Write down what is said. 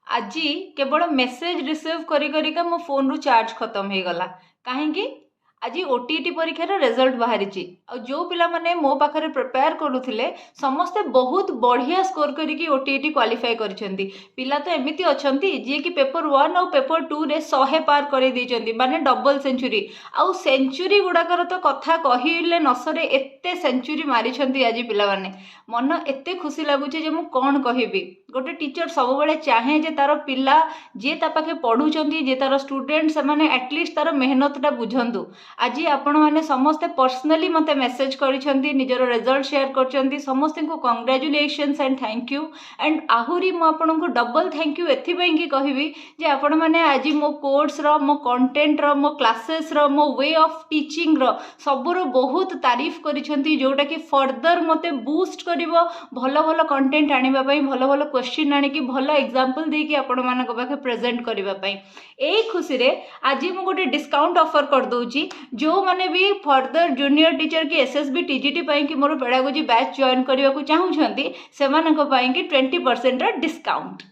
आज केवल message receive करी करिका मो फोन रु चार्ज खत्म हो गला कहीं आज ओटीटी परीक्षार रिजल्ट बाहरी जो पिला माने मो पाखरे प्रिपेयर करुले समस्ते बहुत बढ़िया स्कोर करके ओटीटी क्वालिफाई करिसेंती। पिला तो एमिति अछंती जे कि पेपर 1 और पेपर 2 रे 100 पार कर देइचंती माने डबल सेंचुरी आउ सेंचुरी गुड़ाकर तो कथा कहिले नसरे एते सेंचुरी मारिछंती आज पिला माने मन एते खुशी लगुचे जे मु कोन कहिबी। गोटे टीचर सब बेले चाहे जे तार पिला जे ता पाखे पढुचंती जे तार स्टूडेंट से माने एटलीस्ट तार मेहनतटा बुझंतु। आज आपण मैंने समस्ते पर्सनली मत मेसेज करिसेंती निजर रिजल्ट शेयर करछंती समस्त को congratulations and thank you and आहुरी मु आपन को डबल थैंक यू एथि पई कि कहबी जे आपण मैंने आज मो कोर्स रो मो कंटेंट रो मो क्लासेस रो मो वे ऑफ टीचिंग रो सबरो बहुत तारीफ करिसेंती जोटा कि फर्दर मते बूस्ट करिवो भलो भलो कंटेंट आनिबा पई भलो भलो क्वेश्चन आनि कि भलो एग्जांपल दे कि आपण मानक पाखे प्रेजेंट करिबा पई ए खुशी रे आज मु गोटे डिस्काउंट ऑफर कर दोची जो माने भी फर्दर जूनियर टीचर की एसएसबी टीजीटी पाई कि मोर पेडागोजी बैच जॉइन करने को चाहूछंती से मानक पाई कि 20% डिस्काउंट।